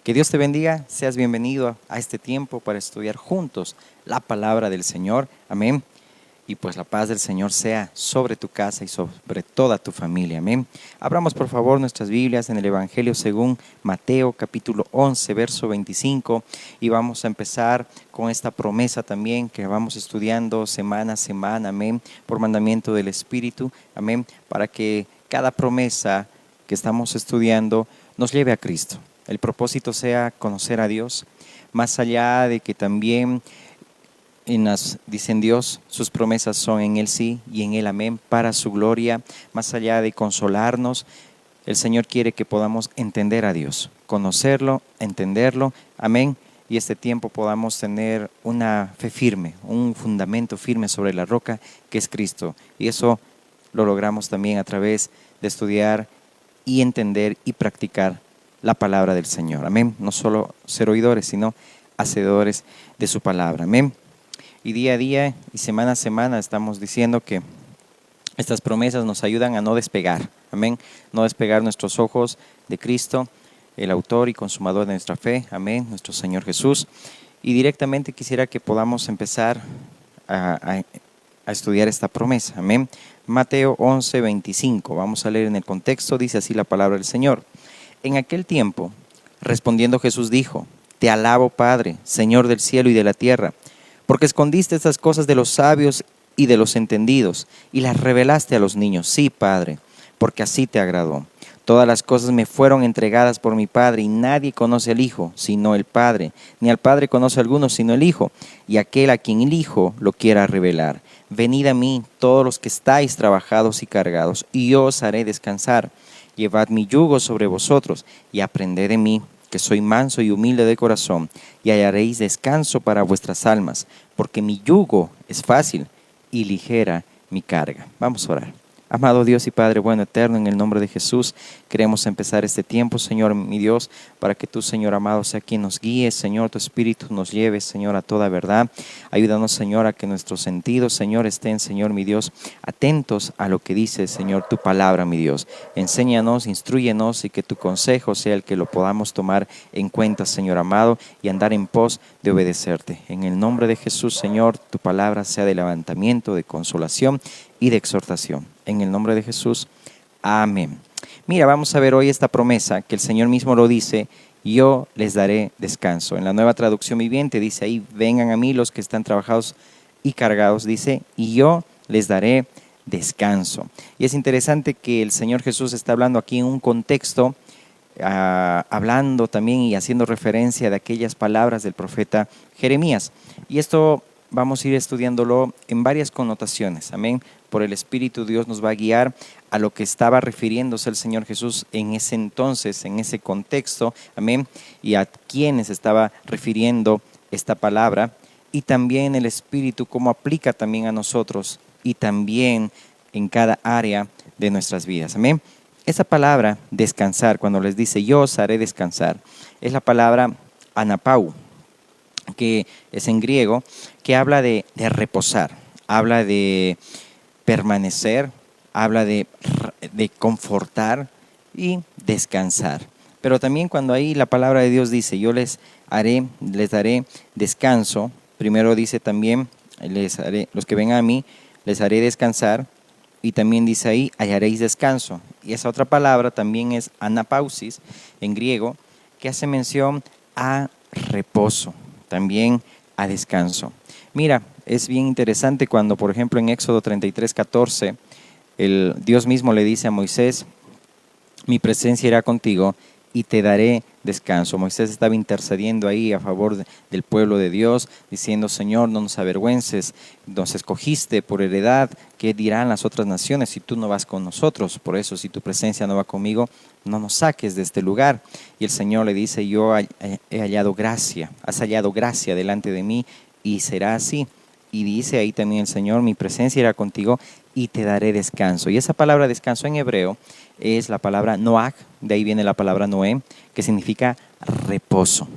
Que Dios te bendiga, seas bienvenido a este tiempo para estudiar juntos la palabra del Señor. Amén. Y pues la paz del Señor sea sobre tu casa y sobre toda tu familia. Amén. Abramos por favor nuestras Biblias en el Evangelio según Mateo capítulo 11, verso 25. Y vamos a empezar con esta promesa también que vamos estudiando semana a semana. Amén. Por mandamiento del Espíritu. Amén. Para que cada promesa que estamos estudiando nos lleve a Cristo. El propósito sea conocer a Dios, más allá de que también dicen Dios, sus promesas son en Él sí y en Él amén, para su gloria, más allá de consolarnos. El Señor quiere que podamos entender a Dios, conocerlo, entenderlo, amén, y este tiempo podamos tener una fe firme, un fundamento firme sobre la roca que es Cristo. Y eso lo logramos también a través de estudiar y entender y practicar la palabra del Señor. Amén. No solo ser oidores, sino hacedores de su palabra. Amén. Y día a día y semana a semana estamos diciendo que estas promesas nos ayudan a no despegar. Amén. No despegar nuestros ojos de Cristo, el autor y consumador de nuestra fe. Amén. Nuestro Señor Jesús. Y directamente quisiera que podamos empezar a estudiar esta promesa. Amén. Mateo 11, 25. Vamos a leer en el contexto. Dice así la palabra del Señor. En aquel tiempo, respondiendo Jesús dijo: Te alabo, Padre, Señor del cielo y de la tierra, porque escondiste estas cosas de los sabios y de los entendidos, y las revelaste a los niños. Sí, Padre, porque así te agradó. Todas las cosas me fueron entregadas por mi Padre, y nadie conoce al Hijo, sino el Padre, ni al Padre conoce a alguno, sino el Hijo, y aquel a quien el Hijo lo quiera revelar. Venid a mí, todos los que estáis trabajados y cargados, y yo os haré descansar. Llevad mi yugo sobre vosotros, y aprended de mí, que soy manso y humilde de corazón, y hallaréis descanso para vuestras almas, porque mi yugo es fácil y ligera mi carga. Vamos a orar. Amado Dios y Padre bueno eterno, en el nombre de Jesús, queremos empezar este tiempo, Señor mi Dios, para que tú, Señor amado, sea quien nos guíe, Señor, tu Espíritu nos lleve, Señor, a toda verdad. Ayúdanos, Señor, a que nuestros sentidos, Señor, estén, Señor mi Dios, atentos a lo que dice, Señor, tu palabra, mi Dios. Enséñanos, instrúyenos y que tu consejo sea el que lo podamos tomar en cuenta, Señor amado, y andar en pos de obedecerte. En el nombre de Jesús, Señor, tu palabra sea de levantamiento, de consolación y de exhortación. En el nombre de Jesús, amén. Mira, vamos a ver hoy esta promesa que el Señor mismo lo dice: yo les daré descanso. En la Nueva Traducción Viviente dice ahí: vengan a mí los que están trabajados y cargados, dice, y yo les daré descanso. Y es interesante que el Señor Jesús está hablando aquí en un contexto, hablando también y haciendo referencia de aquellas palabras del profeta Jeremías. Y esto vamos a ir estudiándolo en varias connotaciones. Amén. Por el Espíritu Dios nos va a guiar a lo que estaba refiriéndose el Señor Jesús en ese entonces, en ese contexto. Amén. Y a quienes estaba refiriendo esta palabra. Y también el Espíritu cómo aplica también a nosotros y también en cada área de nuestras vidas. Amén. Esa palabra descansar, cuando les dice yo os haré descansar, es la palabra anapau, que es en griego, que habla de reposar, habla de permanecer, habla de confortar y descansar. Pero también cuando ahí la palabra de Dios dice yo les daré descanso, primero dice también los que vengan a mí les haré descansar, y también dice ahí hallaréis descanso. Y esa otra palabra también es anapausis en griego, que hace mención a reposo, también a descanso. Mira, es bien interesante cuando, por ejemplo, en Éxodo 33:14, Dios mismo le dice a Moisés: mi presencia irá contigo y te daré descanso. Moisés estaba intercediendo ahí a favor del pueblo de Dios, diciendo: Señor, no nos avergüences, nos escogiste por heredad. ¿Qué dirán las otras naciones si tú no vas con nosotros? Por eso, si tu presencia no va conmigo, no nos saques de este lugar. Y el Señor le dice: yo he hallado gracia, has hallado gracia delante de mí, y será así. Y dice ahí también el Señor: mi presencia irá contigo y te daré descanso. Y esa palabra descanso en hebreo es la palabra noach, de ahí viene la palabra Noé, que significa reposo.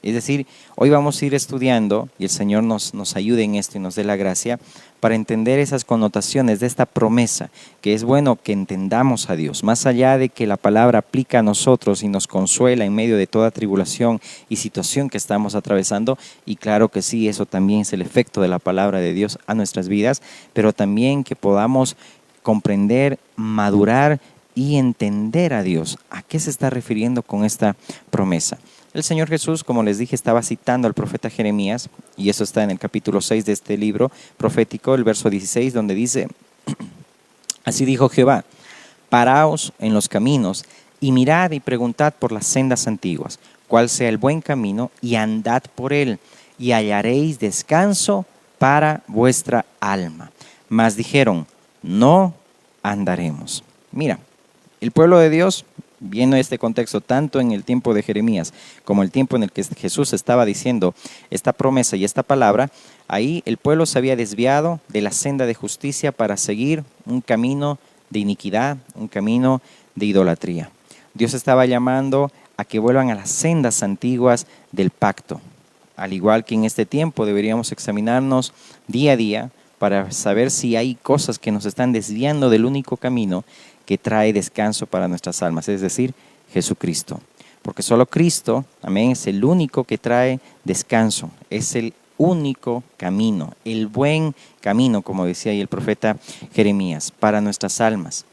Es decir, hoy vamos a ir estudiando, y el Señor nos ayude en esto y nos dé la gracia, para entender esas connotaciones de esta promesa, que es bueno que entendamos a Dios, más allá de que la palabra aplica a nosotros y nos consuela en medio de toda tribulación y situación que estamos atravesando, y claro que sí, eso también es el efecto de la palabra de Dios a nuestras vidas, pero también que podamos comprender, madurar y entender a Dios. ¿A qué se está refiriendo con esta promesa? El Señor Jesús, como les dije, estaba citando al profeta Jeremías, y eso está en el capítulo 6 de este libro profético, el verso 16, donde dice, así dijo Jehová, paraos en los caminos y mirad y preguntad por las sendas antiguas, cuál sea el buen camino, y andad por él, y hallaréis descanso para vuestra alma. Mas dijeron, no andaremos. Mira, el pueblo de Dios, viendo este contexto, tanto en el tiempo de Jeremías como el tiempo en el que Jesús estaba diciendo esta promesa y esta palabra, ahí el pueblo se había desviado de la senda de justicia para seguir un camino de iniquidad, un camino de idolatría. Dios estaba llamando a que vuelvan a las sendas antiguas del pacto. Al igual que en este tiempo deberíamos examinarnos día a día para saber si hay cosas que nos están desviando del único camino que trae descanso para nuestras almas, es decir, Jesucristo. Porque solo Cristo, amén, es el único que trae descanso, es el único camino, el buen camino, como decía ahí el profeta Jeremías, para nuestras almas.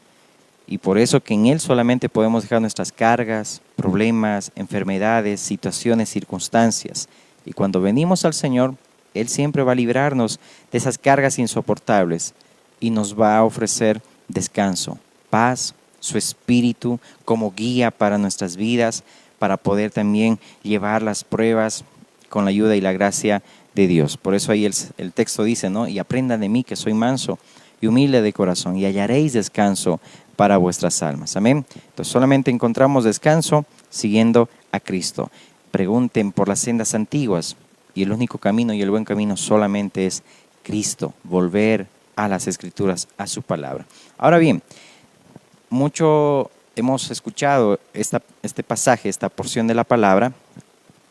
Y por eso que en Él solamente podemos dejar nuestras cargas, problemas, enfermedades, situaciones, circunstancias. Y cuando venimos al Señor, Él siempre va a librarnos de esas cargas insoportables y nos va a ofrecer descanso, paz, su espíritu como guía para nuestras vidas, para poder también llevar las pruebas con la ayuda y la gracia de Dios. Por eso ahí el texto dice, ¿no? Y aprendan de mí que soy manso y humilde de corazón, y hallaréis descanso para vuestras almas. Amén. Entonces solamente encontramos descanso siguiendo a Cristo. Pregunten por las sendas antiguas, y el único camino y el buen camino solamente es Cristo, volver a las Escrituras, a su palabra. Ahora bien, mucho hemos escuchado este pasaje, esta porción de la palabra,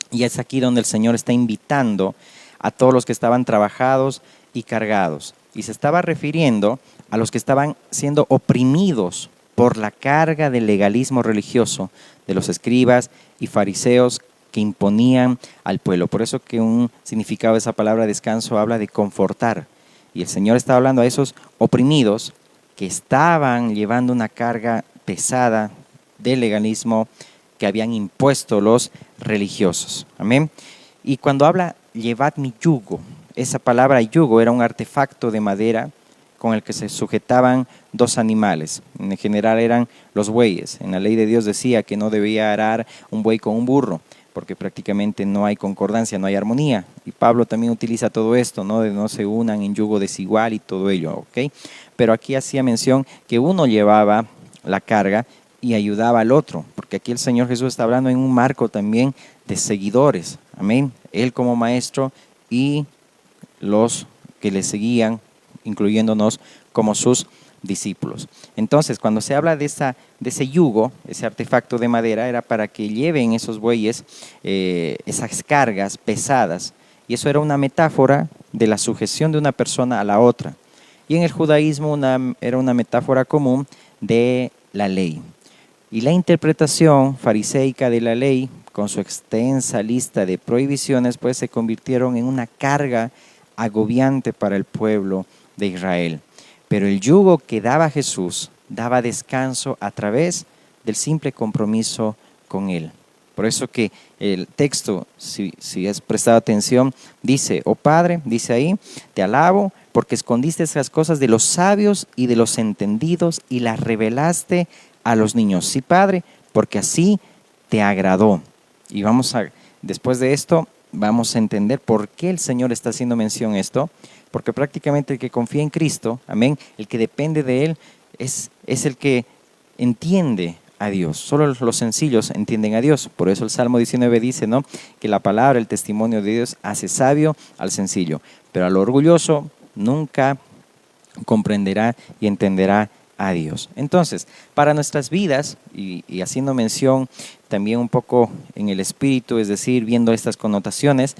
y es aquí donde el Señor está invitando a todos los que estaban trabajados y cargados. Y se estaba refiriendo a los que estaban siendo oprimidos por la carga del legalismo religioso de los escribas y fariseos que imponían al pueblo. Por eso que un significado de esa palabra descanso habla de confortar. Y el Señor está hablando a esos oprimidos que estaban llevando una carga pesada del legalismo que habían impuesto los religiosos. Amén. Y cuando habla llevad mi yugo, esa palabra yugo era un artefacto de madera con el que se sujetaban dos animales. En general eran los bueyes. En la ley de Dios decía que no debía arar un buey con un burro, porque prácticamente no hay concordancia, no hay armonía. Y Pablo también utiliza todo esto, ¿no? De no se unan en yugo desigual y todo ello, ¿ok? Pero aquí hacía mención que uno llevaba la carga y ayudaba al otro, porque aquí el Señor Jesús está hablando en un marco también de seguidores, amén. Él como maestro y los que le seguían, incluyéndonos como sus discípulos. Entonces, cuando se habla de ese yugo, ese artefacto de madera, era para que lleven esos bueyes esas cargas pesadas, y eso era una metáfora de la sujeción de una persona a la otra. Y en el judaísmo era una metáfora común de la ley. Y la interpretación fariseica de la ley, con su extensa lista de prohibiciones, pues se convirtieron en una carga agobiante para el pueblo de Israel. Pero el yugo que daba Jesús daba descanso a través del simple compromiso con Él. Por eso que el texto, si has prestado atención, dice, oh Padre, dice ahí, te alabo porque escondiste esas cosas de los sabios y de los entendidos y las revelaste a los niños. Sí, Padre, porque así te agradó. Y después de esto, vamos a entender por qué el Señor está haciendo mención a esto, porque prácticamente el que confía en Cristo, amén, el que depende de Él, es el que entiende a Dios. Solo los sencillos entienden a Dios. Por eso el Salmo 19 dice, ¿no?, que la palabra, el testimonio de Dios hace sabio al sencillo, pero al orgulloso nunca comprenderá y entenderá a Dios. Entonces, para nuestras vidas, y haciendo mención también un poco en el espíritu, es decir, viendo estas connotaciones,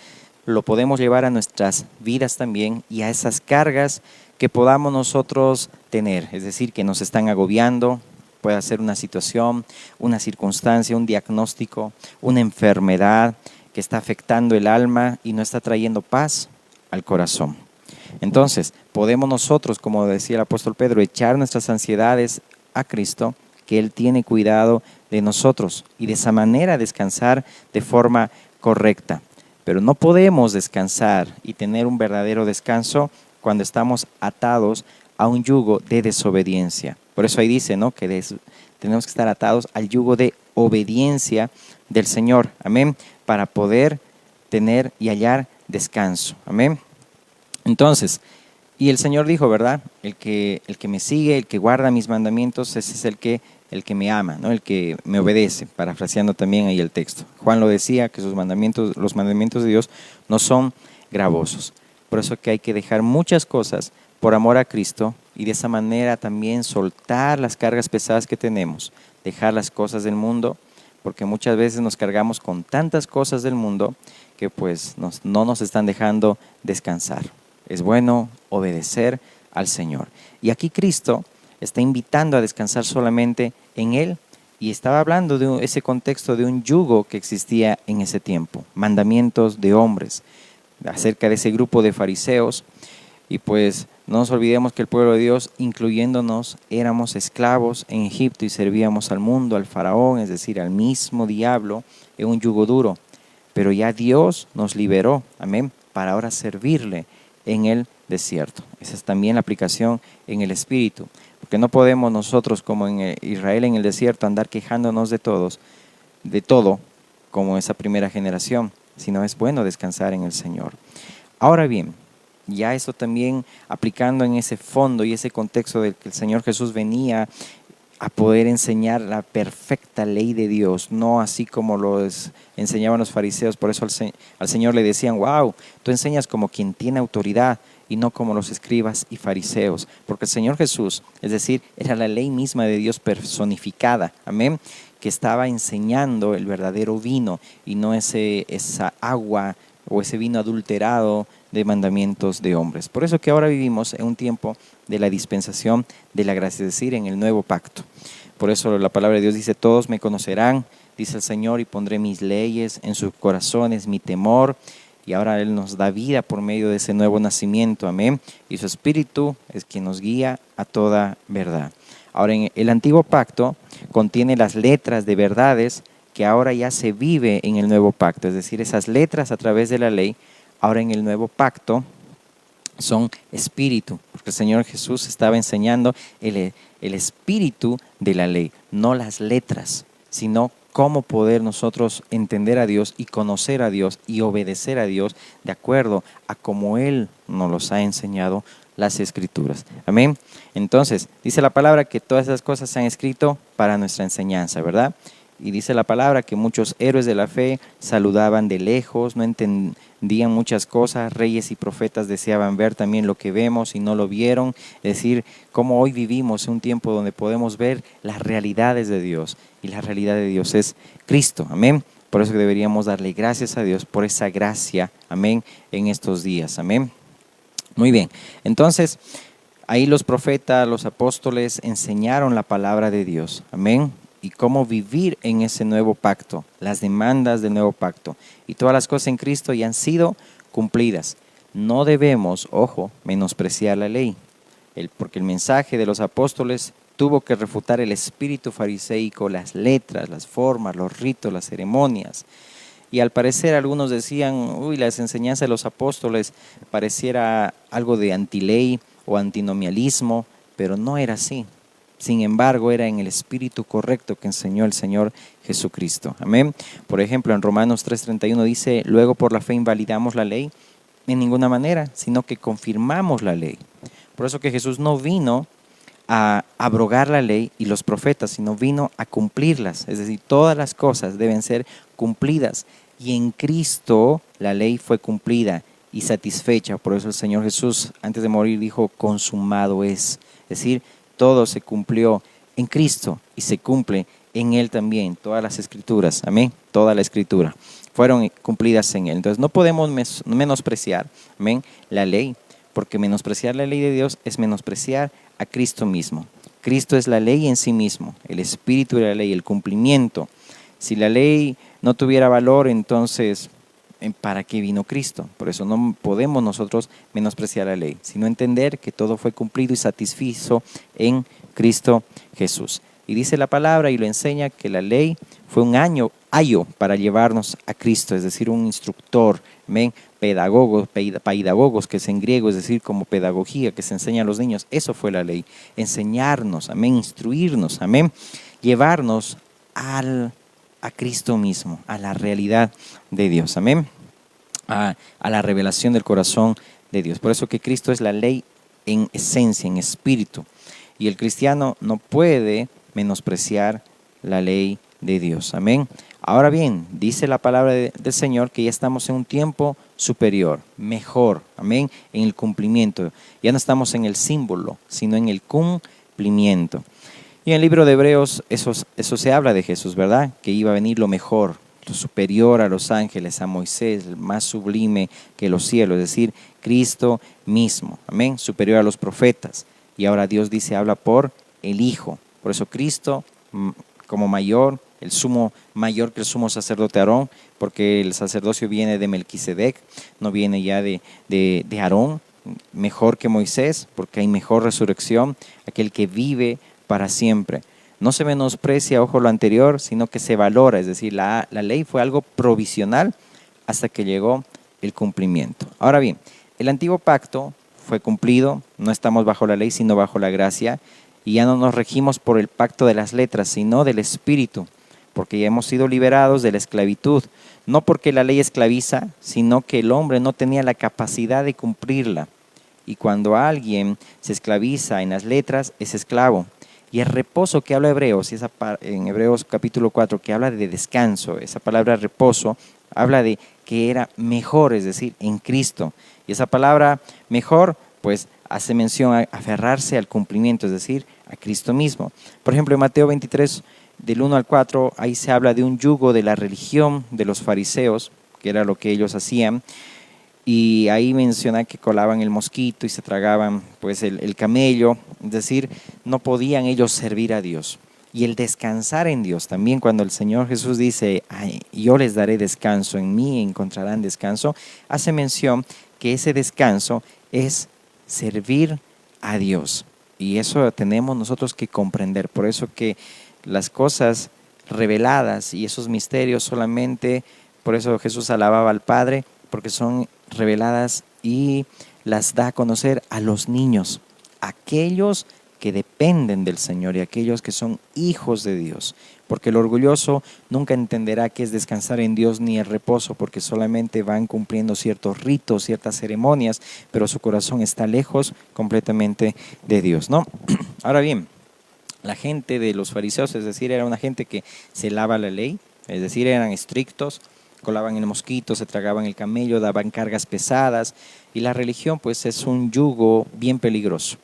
lo podemos llevar a nuestras vidas también y a esas cargas que podamos nosotros tener, es decir, que nos están agobiando. Puede ser una situación, una circunstancia, un diagnóstico, una enfermedad que está afectando el alma y no está trayendo paz al corazón. Entonces, podemos nosotros, como decía el apóstol Pedro, echar nuestras ansiedades a Cristo, que Él tiene cuidado de nosotros y de esa manera descansar de forma correcta. Pero no podemos descansar y tener un verdadero descanso cuando estamos atados a un yugo de desobediencia. Por eso ahí dice, ¿no?, que tenemos que estar atados al yugo de obediencia del Señor. Amén. Para poder tener y hallar descanso. Amén. Entonces, y el Señor dijo, ¿verdad? El que me sigue, el que guarda mis mandamientos, ese es el que me ama, ¿no? El que me obedece, parafraseando también ahí el texto. Juan lo decía, que los mandamientos de Dios no son gravosos. Por eso que hay que dejar muchas cosas por amor a Cristo y de esa manera también soltar las cargas pesadas que tenemos, dejar las cosas del mundo, porque muchas veces nos cargamos con tantas cosas del mundo que pues no nos están dejando descansar. Es bueno obedecer al Señor. Y aquí Cristo está invitando a descansar solamente en Él y estaba hablando de ese contexto de un yugo que existía en ese tiempo, mandamientos de hombres, acerca de ese grupo de fariseos. Y pues no nos olvidemos que el pueblo de Dios, incluyéndonos, éramos esclavos en Egipto y servíamos al mundo, al faraón, es decir, al mismo diablo, en un yugo duro. Pero ya Dios nos liberó, amén, para ahora servirle en el desierto. Esa es también la aplicación en el espíritu, porque no podemos nosotros como en Israel en el desierto andar quejándonos de todo, como esa primera generación, sino es bueno descansar en el Señor. Ahora bien, ya esto también aplicando en ese fondo y ese contexto del que el Señor Jesús venía a poder enseñar la perfecta ley de Dios, no así como los enseñaban los fariseos. Por eso al Señor le decían, wow, tú enseñas como quien tiene autoridad y no como los escribas y fariseos, porque el Señor Jesús, es decir, era la ley misma de Dios personificada, amén, que estaba enseñando el verdadero vino y no esa agua o ese vino adulterado de mandamientos de hombres. Por eso que ahora vivimos en un tiempo de la dispensación de la gracia, es decir, en el nuevo pacto. Por eso la palabra de Dios dice, todos me conocerán, dice el Señor, y pondré mis leyes en sus corazones, mi temor. Y ahora Él nos da vida por medio de ese nuevo nacimiento, amén. Y su Espíritu es quien nos guía a toda verdad. Ahora, en el antiguo pacto contiene las letras de verdades que ahora ya se vive en el nuevo pacto, es decir, esas letras a través de la ley, ahora en el nuevo pacto son espíritu, porque el Señor Jesús estaba enseñando el espíritu de la ley, no las letras, sino cómo poder nosotros entender a Dios y conocer a Dios y obedecer a Dios de acuerdo a cómo Él nos los ha enseñado las Escrituras. Amén. Entonces, dice la palabra que todas esas cosas se han escrito para nuestra enseñanza, ¿verdad? Y dice la palabra que muchos héroes de la fe saludaban de lejos, no entendían muchas cosas, reyes y profetas deseaban ver también lo que vemos y no lo vieron. Es decir, como hoy vivimos en un tiempo donde podemos ver las realidades de Dios y la realidad de Dios es Cristo, amén. Por eso que deberíamos darle gracias a Dios por esa gracia, amén, en estos días, amén. Muy bien, entonces ahí los profetas, los apóstoles enseñaron la palabra de Dios, amén. Y cómo vivir en ese nuevo pacto, las demandas del nuevo pacto. Y todas las cosas en Cristo ya han sido cumplidas. No debemos, ojo, menospreciar la ley, porque el mensaje de los apóstoles tuvo que refutar el espíritu fariseico, las letras, las formas, los ritos, las ceremonias. Y al parecer algunos decían, uy, las enseñanzas de los apóstoles pareciera algo de antiley o antinomialismo, pero no era así. Sin embargo, era en el espíritu correcto que enseñó el Señor Jesucristo. Amén. Por ejemplo, en Romanos 3:31 dice, luego por la fe invalidamos la ley. En ninguna manera, sino que confirmamos la ley. Por eso que Jesús no vino a abrogar la ley y los profetas, sino vino a cumplirlas. Es decir, todas las cosas deben ser cumplidas. Y en Cristo la ley fue cumplida y satisfecha. Por eso el Señor Jesús, antes de morir, dijo, consumado es. Es decir, todo se cumplió en Cristo y se cumple en Él también todas las escrituras, amén, toda la escritura fueron cumplidas en Él. Entonces no podemos menospreciar, amén, la ley, porque menospreciar la ley de Dios es menospreciar a Cristo mismo. Cristo es la ley en sí mismo, el espíritu de la ley, el cumplimiento. Si la ley no tuviera valor, entonces, ¿para qué vino Cristo? Por eso no podemos nosotros menospreciar la ley, sino entender que todo fue cumplido y satisfizo en Cristo Jesús. Y dice la palabra y lo enseña que la ley fue un ayo para llevarnos a Cristo, es decir, un instructor, ¿ven? Pedagogos, que es en griego, es decir, como pedagogía que se enseña a los niños. Eso fue la ley, enseñarnos, amén, instruirnos, amén, llevarnos a Cristo mismo, a la realidad de Dios, amén, a la revelación del corazón de Dios. Por eso que Cristo es la ley en esencia, en espíritu, y el cristiano no puede menospreciar la ley de Dios, amén. Ahora bien, dice la palabra del Señor que ya estamos en un tiempo superior, mejor, amén, en el cumplimiento. Ya no estamos en el símbolo, sino en el cumplimiento. Y en el libro de Hebreos eso se habla de Jesús, ¿verdad? Que iba a venir lo mejor, lo superior a los ángeles, a Moisés, el más sublime que los cielos, es decir, Cristo mismo, amén, superior a los profetas. Y ahora Dios dice, habla por el Hijo. Por eso Cristo como mayor, el sumo mayor que el sumo sacerdote Aarón, porque el sacerdocio viene de Melquisedec, no viene ya de Aarón, mejor que Moisés, porque hay mejor resurrección, aquel que vive para siempre. No se menosprecia, ojo, lo anterior, sino que se valora, es decir, la ley fue algo provisional hasta que llegó el cumplimiento. Ahora bien, el antiguo pacto fue cumplido, no estamos bajo la ley, sino bajo la gracia, y ya no nos regimos por el pacto de las letras, sino del Espíritu, porque ya hemos sido liberados de la esclavitud, no porque la ley esclaviza, sino que el hombre no tenía la capacidad de cumplirla. Y cuando alguien se esclaviza en las letras, es esclavo. Y el reposo que habla Hebreos, en Hebreos capítulo 4, que habla de descanso, esa palabra reposo, habla de que era mejor, es decir, en Cristo. Y esa palabra mejor, pues hace mención a aferrarse al cumplimiento, es decir, a Cristo mismo. Por ejemplo, en Mateo 23, del 1 al 4, ahí se habla de un yugo de la religión de los fariseos, que era lo que ellos hacían, y ahí menciona que colaban el mosquito y se tragaban pues el camello, es decir, no podían ellos servir a Dios. Y el descansar en Dios, también cuando el Señor Jesús dice, yo les daré descanso, en mí encontrarán descanso, hace mención que ese descanso es servir a Dios. Y eso tenemos nosotros que comprender. Por eso que las cosas reveladas y esos misterios solamente, por eso Jesús alababa al Padre, porque son reveladas y las da a conocer a los niños, aquellos que dependen del Señor y aquellos que son hijos de Dios, porque el orgulloso nunca entenderá qué es descansar en Dios ni el reposo, porque solamente van cumpliendo ciertos ritos, ciertas ceremonias, pero su corazón está lejos completamente de Dios, ¿no? Ahora bien, la gente de los fariseos, es decir, era una gente que celaba la ley, es decir, eran estrictos, colaban el mosquito, se tragaban el camello, daban cargas pesadas, y la religión pues es un yugo bien peligroso.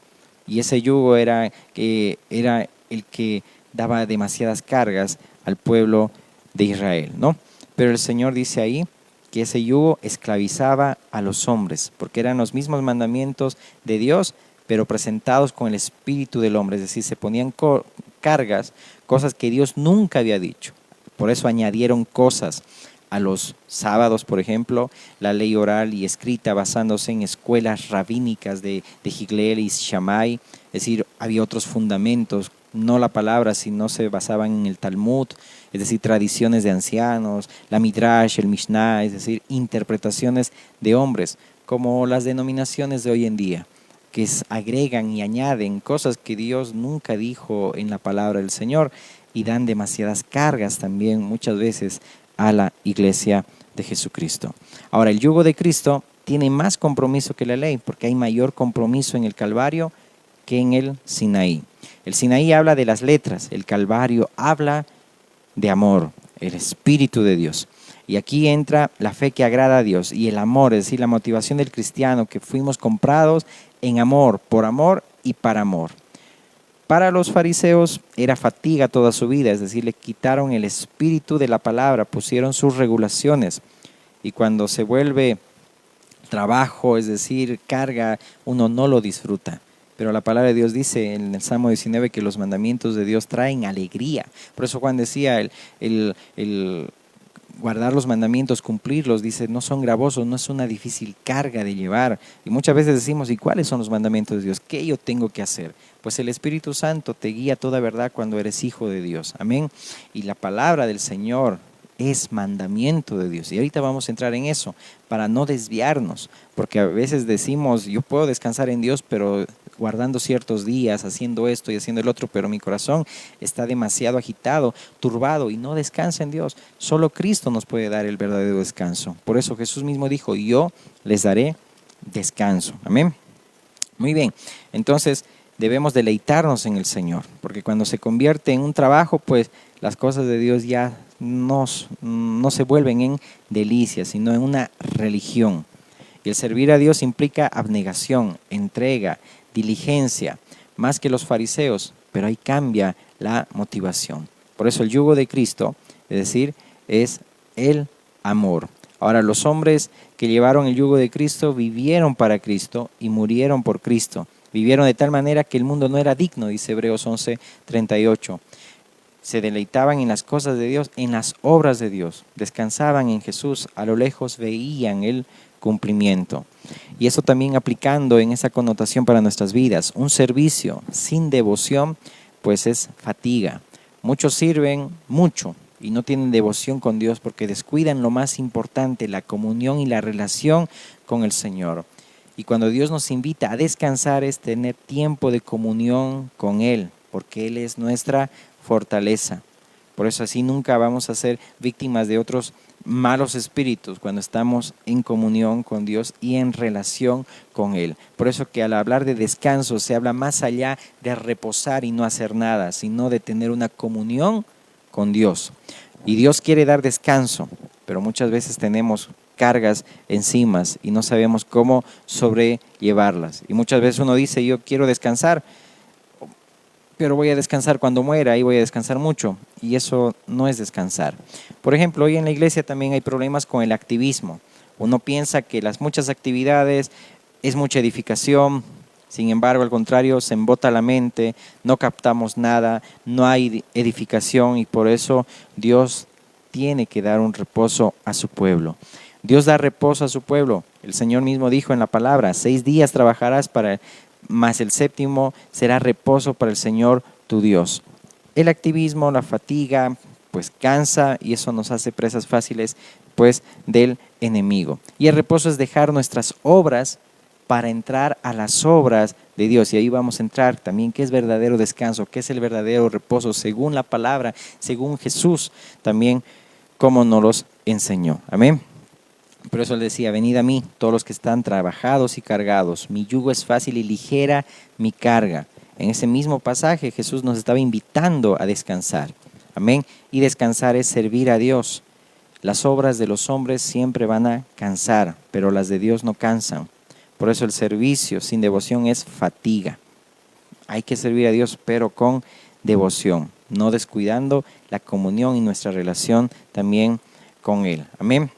Y ese yugo era el que daba demasiadas cargas al pueblo de Israel, ¿no? Pero el Señor dice ahí que ese yugo esclavizaba a los hombres, porque eran los mismos mandamientos de Dios, pero presentados con el espíritu del hombre, es decir, se ponían cargas, cosas que Dios nunca había dicho. Por eso añadieron cosas a los sábados, por ejemplo, la ley oral y escrita basándose en escuelas rabínicas de Hillel y Shammai, es decir, había otros fundamentos, no la palabra, sino se basaban en el Talmud, es decir, tradiciones de ancianos, la Midrash, el Mishnah, es decir, interpretaciones de hombres, como las denominaciones de hoy en día, que agregan y añaden cosas que Dios nunca dijo en la palabra del Señor y dan demasiadas cargas también muchas veces a la iglesia de Jesucristo. Ahora, el yugo de Cristo tiene más compromiso que la ley, porque hay mayor compromiso en el Calvario que en el Sinaí. El Sinaí habla de las letras, el Calvario habla de amor, el Espíritu de Dios. Y aquí entra la fe que agrada a Dios y el amor, es decir, la motivación del cristiano, que fuimos comprados en amor, por amor y para amor. Para los fariseos era fatiga toda su vida, es decir, le quitaron el espíritu de la palabra, pusieron sus regulaciones. Y cuando se vuelve trabajo, es decir, carga, uno no lo disfruta. Pero la palabra de Dios dice en el Salmo 19 que los mandamientos de Dios traen alegría. Por eso Juan decía, el guardar los mandamientos, cumplirlos, dice, no son gravosos, no es una difícil carga de llevar. Y muchas veces decimos, ¿y cuáles son los mandamientos de Dios? ¿Qué yo tengo que hacer? Pues el Espíritu Santo te guía a toda verdad cuando eres hijo de Dios. Amén. Y la palabra del Señor es mandamiento de Dios. Y ahorita vamos a entrar en eso, para no desviarnos, porque a veces decimos, yo puedo descansar en Dios, pero guardando ciertos días, haciendo esto y haciendo el otro, pero mi corazón está demasiado agitado, turbado y no descansa en Dios. Solo Cristo nos puede dar el verdadero descanso. Por eso Jesús mismo dijo, yo les daré descanso. Amén. Muy bien, entonces debemos deleitarnos en el Señor, porque cuando se convierte en un trabajo, pues las cosas de Dios ya no se vuelven en delicias, sino en una religión. Y el servir a Dios implica abnegación, entrega, diligencia, más que los fariseos, pero ahí cambia la motivación. Por eso el yugo de Cristo, es decir, es el amor. Ahora, los hombres que llevaron el yugo de Cristo vivieron para Cristo y murieron por Cristo. Vivieron de tal manera que el mundo no era digno, dice Hebreos 11:38. Se deleitaban en las cosas de Dios, en las obras de Dios. Descansaban en Jesús, a lo lejos veían el cumplimiento. Y eso también aplicando en esa connotación para nuestras vidas. Un servicio sin devoción, pues es fatiga. Muchos sirven mucho y no tienen devoción con Dios porque descuidan lo más importante, la comunión y la relación con el Señor. Y cuando Dios nos invita a descansar es tener tiempo de comunión con Él, porque Él es nuestra fortaleza. Por eso así nunca vamos a ser víctimas de otros malos espíritus cuando estamos en comunión con Dios y en relación con Él. Por eso que al hablar de descanso se habla más allá de reposar y no hacer nada, sino de tener una comunión con Dios. Y Dios quiere dar descanso, pero muchas veces tenemos cargas encima y no sabemos cómo sobrellevarlas. Y muchas veces uno dice, yo quiero descansar, pero voy a descansar cuando muera y voy a descansar mucho. Y eso no es descansar. Por ejemplo, hoy en la iglesia también hay problemas con el activismo. Uno piensa que las muchas actividades es mucha edificación, sin embargo, al contrario, se embota la mente, no captamos nada, no hay edificación y por eso Dios tiene que dar un reposo a su pueblo. Dios da reposo a su pueblo. El Señor mismo dijo en la palabra, 6 días trabajarás mas el séptimo será reposo para el Señor tu Dios. El activismo, la fatiga, pues cansa y eso nos hace presas fáciles pues del enemigo. Y el reposo es dejar nuestras obras para entrar a las obras de Dios. Y ahí vamos a entrar también qué es verdadero descanso, qué es el verdadero reposo según la palabra, según Jesús también como nos los enseñó. Amén. Por eso él decía, venid a mí, todos los que están trabajados y cargados. Mi yugo es fácil y ligera mi carga. En ese mismo pasaje Jesús nos estaba invitando a descansar. Amén. Y descansar es servir a Dios. Las obras de los hombres siempre van a cansar, pero las de Dios no cansan. Por eso el servicio sin devoción es fatiga. Hay que servir a Dios, pero con devoción, no descuidando la comunión y nuestra relación también con Él. Amén.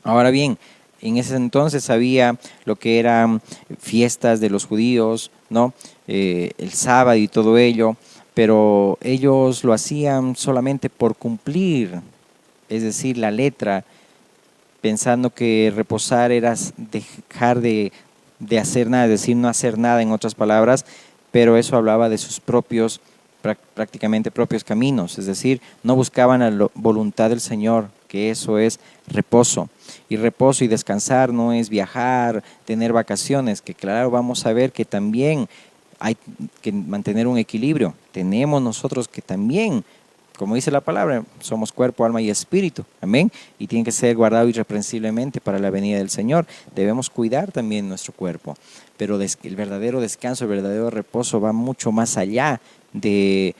Ahora bien, en ese entonces había lo que eran fiestas de los judíos, ¿no? El sábado y todo ello, pero ellos lo hacían solamente por cumplir, es decir, la letra, pensando que reposar era dejar de hacer nada, es decir, no hacer nada en otras palabras, pero eso hablaba de sus propios, prácticamente propios caminos, es decir, no buscaban la voluntad del Señor, que eso es reposo. Y reposo y descansar no es viajar, tener vacaciones, que claro, vamos a ver que también hay que mantener un equilibrio. Tenemos nosotros que también, como dice la palabra, somos cuerpo, alma y espíritu, amén, y tiene que ser guardado irreprensiblemente para la venida del Señor. Debemos cuidar también nuestro cuerpo, pero el verdadero descanso, el verdadero reposo va mucho más allá de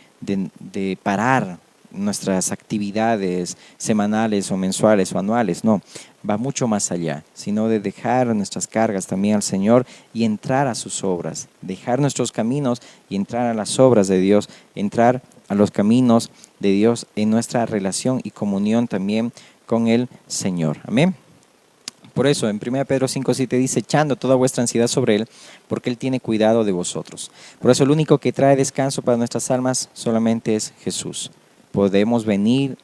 parar nuestras actividades semanales o mensuales o anuales, no, va mucho más allá, sino de dejar nuestras cargas también al Señor y entrar a sus obras, dejar nuestros caminos y entrar a las obras de Dios, entrar a los caminos de Dios en nuestra relación y comunión también con el Señor. Amén. Por eso en 1 Pedro 5:7 dice, echando toda vuestra ansiedad sobre Él, porque Él tiene cuidado de vosotros. Por eso el único que trae descanso para nuestras almas solamente es Jesús. Podemos venir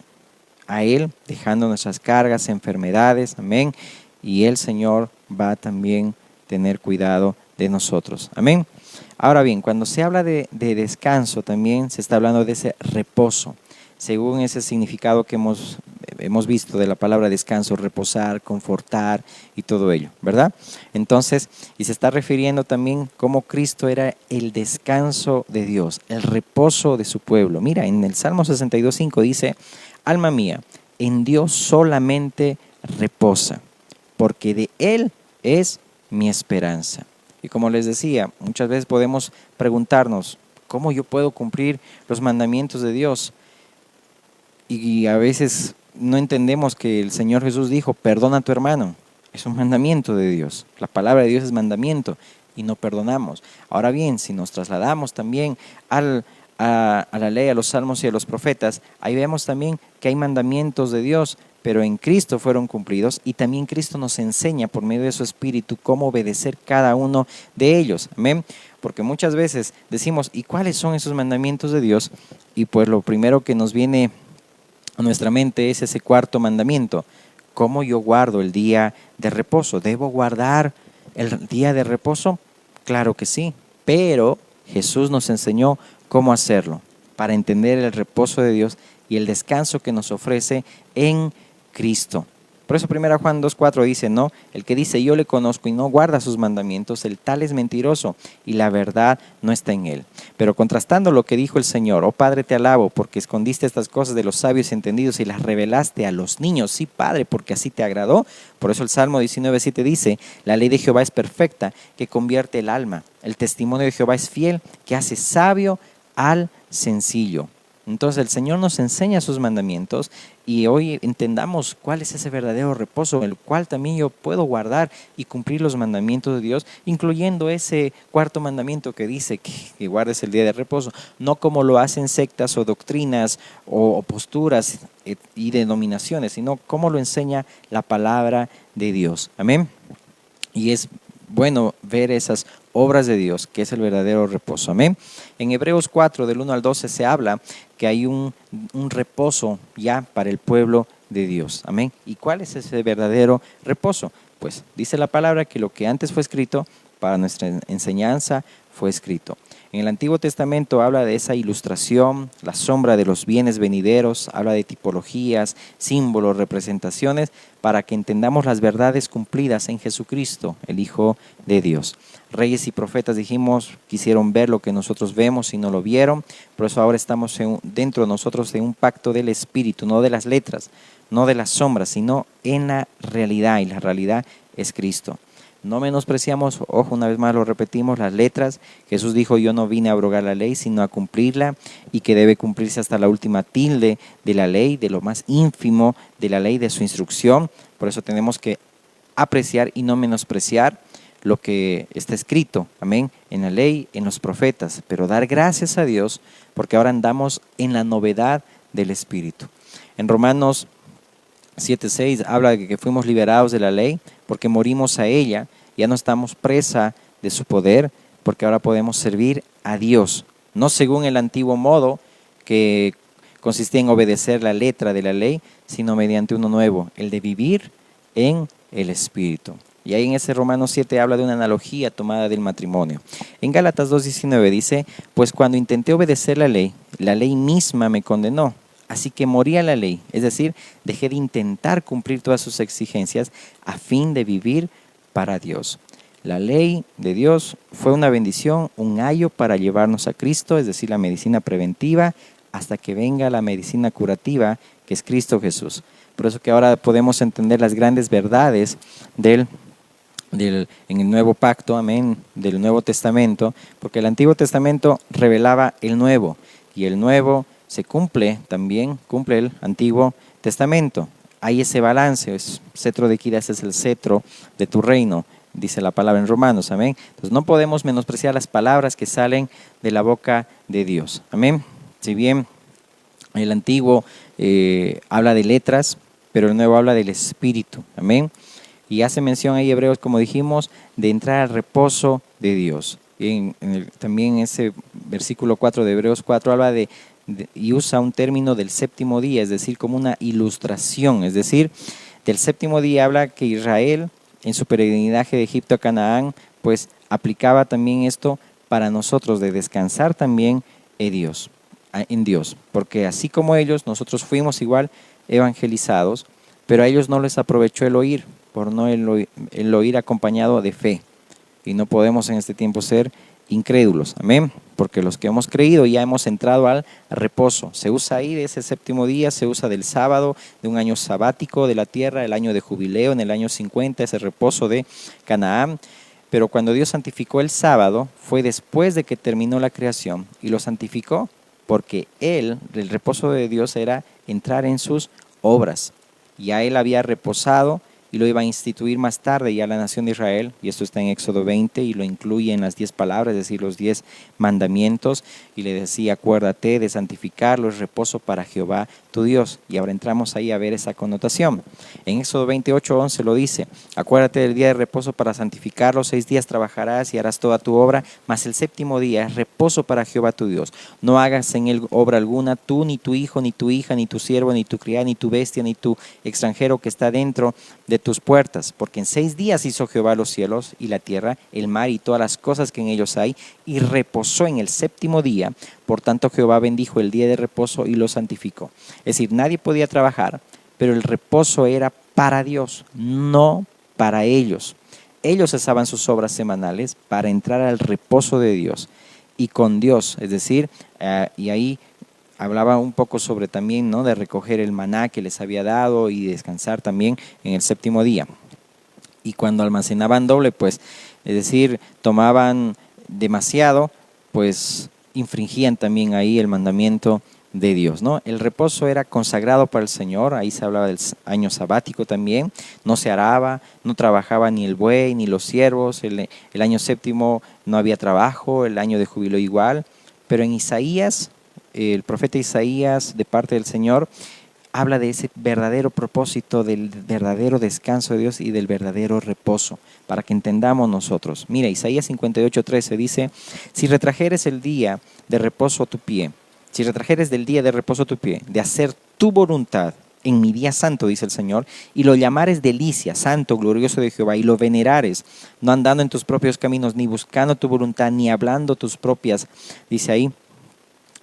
a Él dejando nuestras cargas, enfermedades, amén. Y el Señor va a también tener cuidado de nosotros. Amén. Ahora bien, cuando se habla de descanso, también se está hablando de ese reposo. Según ese significado que hemos visto de la palabra descanso, reposar, confortar y todo ello, ¿verdad? Entonces, y se está refiriendo también cómo Cristo era el descanso de Dios, el reposo de su pueblo. Mira, en el Salmo 62:5 dice, alma mía, en Dios solamente reposa, porque de Él es mi esperanza. Y como les decía, muchas veces podemos preguntarnos, ¿cómo yo puedo cumplir los mandamientos de Dios? Y a veces no entendemos que el Señor Jesús dijo, perdona a tu hermano. Es un mandamiento de Dios. La palabra de Dios es mandamiento y no perdonamos. Ahora bien, si nos trasladamos también a la ley, a los salmos y a los profetas, ahí vemos también que hay mandamientos de Dios, pero en Cristo fueron cumplidos y también Cristo nos enseña por medio de su Espíritu cómo obedecer cada uno de ellos. Amén. Porque muchas veces decimos, ¿y cuáles son esos mandamientos de Dios? Y pues lo primero que nos viene a nuestra mente es ese cuarto mandamiento. ¿Cómo yo guardo el día de reposo? ¿Debo guardar el día de reposo? Claro que sí, pero Jesús nos enseñó cómo hacerlo para entender el reposo de Dios y el descanso que nos ofrece en Cristo. Por eso 1 Juan 2:4 dice, no, el que dice yo le conozco y no guarda sus mandamientos, el tal es mentiroso y la verdad no está en él. Pero contrastando lo que dijo el Señor, oh Padre te alabo porque escondiste estas cosas de los sabios y entendidos y las revelaste a los niños. Sí, Padre, porque así te agradó. Por eso el Salmo 19:7 dice, la ley de Jehová es perfecta, que convierte el alma. El testimonio de Jehová es fiel, que hace sabio al sencillo. Entonces el Señor nos enseña sus mandamientos y hoy entendamos cuál es ese verdadero reposo, el cual también yo puedo guardar y cumplir los mandamientos de Dios, incluyendo ese cuarto mandamiento que dice que guardes el día de reposo, no como lo hacen sectas o doctrinas o posturas y denominaciones, sino como lo enseña la palabra de Dios. Amén. Y es bueno ver esas obras de Dios, que es el verdadero reposo. Amén. En Hebreos 4, del 1 al 12, se habla que hay un reposo ya para el pueblo de Dios. Amén. ¿Y cuál es ese verdadero reposo? Pues dice la palabra que lo que antes fue escrito para nuestra enseñanza fue escrito. En el Antiguo Testamento habla de esa ilustración, la sombra de los bienes venideros, habla de tipologías, símbolos, representaciones, para que entendamos las verdades cumplidas en Jesucristo, el Hijo de Dios. Reyes y profetas, dijimos, quisieron ver lo que nosotros vemos y no lo vieron, por eso ahora estamos dentro de nosotros de un pacto del Espíritu, no de las letras, no de las sombras, sino en la realidad, y la realidad es Cristo. No menospreciamos, ojo, una vez más lo repetimos, las letras. Jesús dijo, yo no vine a abrogar la ley, sino a cumplirla, y que debe cumplirse hasta la última tilde de la ley, de lo más ínfimo de la ley, de su instrucción. Por eso tenemos que apreciar y no menospreciar lo que está escrito, amén, en la ley, en los profetas, pero dar gracias a Dios, porque ahora andamos en la novedad del Espíritu. En Romanos 7:6 habla de que fuimos liberados de la ley porque morimos a ella, ya no estamos presa de su poder, porque ahora podemos servir a Dios, no según el antiguo modo que consistía en obedecer la letra de la ley, sino mediante uno nuevo, el de vivir en el Espíritu. Y ahí en ese Romanos 7 habla de una analogía tomada del matrimonio. En Gálatas 2:19 dice, pues cuando intenté obedecer la ley misma me condenó. Así que morí a la ley, es decir, dejé de intentar cumplir todas sus exigencias a fin de vivir para Dios. La ley de Dios fue una bendición, un ayo para llevarnos a Cristo, es decir, la medicina preventiva, hasta que venga la medicina curativa, que es Cristo Jesús. Por eso que ahora podemos entender las grandes verdades en el Nuevo Pacto, amén, del Nuevo Testamento, porque el Antiguo Testamento revelaba el Nuevo, y el Nuevo se cumple también, cumple el Antiguo Testamento. Hay ese balance, es cetro de equidad, ese es el cetro de tu reino, dice la palabra en Romanos, amén. Entonces no podemos menospreciar las palabras que salen de la boca de Dios, amén. Si bien el Antiguo habla de letras, pero el Nuevo habla del Espíritu, amén. Y hace mención ahí Hebreos, como dijimos, de entrar al reposo de Dios. También ese versículo 4 de Hebreos 4 habla y usa un término del séptimo día, es decir, como una ilustración. Es decir, del séptimo día habla que Israel, en su peregrinaje de Egipto a Canaán, pues aplicaba también esto para nosotros, de descansar también en Dios. Porque así como ellos, nosotros fuimos igual evangelizados, pero a ellos no les aprovechó el oír, por no el oír acompañado de fe. Y no podemos en este tiempo ser incrédulos, amén, porque los que hemos creído ya hemos entrado al reposo. Se usa ahí de ese séptimo día, se usa del sábado, de un año sabático de la tierra, el año de jubileo, en el año 50, ese reposo de Canaán. Pero cuando Dios santificó el sábado, fue después de que terminó la creación, y lo santificó porque el reposo de Dios era entrar en sus obras. Ya él había reposado y lo iba a instituir más tarde ya la nación de Israel, y esto está en Éxodo 20 y lo incluye en las 10 palabras, es decir, los 10 mandamientos, y le decía, acuérdate de santificarlo, es reposo para Jehová tu Dios. Y ahora entramos ahí a ver esa connotación. En Éxodo 28:11 lo dice, acuérdate del día de reposo para santificarlo, 6 días trabajarás y harás toda tu obra, mas el séptimo día es reposo para Jehová tu Dios. No hagas en él obra alguna, tú, ni tu hijo, ni tu hija, ni tu siervo, ni tu criada, ni tu bestia, ni tu extranjero que está dentro de tus puertas, porque en 6 días hizo Jehová los cielos y la tierra, el mar y todas las cosas que en ellos hay, y reposó en el séptimo día. Por tanto Jehová bendijo el día de reposo y lo santificó. Es decir, nadie podía trabajar, pero el reposo era para Dios, no para ellos. Ellos cesaban sus obras semanales para entrar al reposo de Dios y con Dios, es decir, y ahí hablaba un poco sobre también, ¿no?, de recoger el maná que les había dado y descansar también en el séptimo día. Y cuando almacenaban doble, pues, es decir, tomaban demasiado, pues infringían también ahí el mandamiento de Dios, ¿no? El reposo era consagrado para el Señor, ahí se hablaba del año sabático también, no se araba, no trabajaba ni el buey ni los siervos, el año séptimo no había trabajo, el año de júbilo igual, pero en Isaías, el profeta Isaías, de parte del Señor, habla de ese verdadero propósito, del verdadero descanso de Dios y del verdadero reposo, para que entendamos nosotros. Mira, Isaías 58:13 dice, si retrajeres el día de reposo a tu pie, si retrajeres del día de reposo a tu pie, de hacer tu voluntad en mi día santo, dice el Señor, y lo llamares delicia, santo, glorioso de Jehová, y lo venerares, no andando en tus propios caminos, ni buscando tu voluntad, ni hablando tus propias, dice ahí,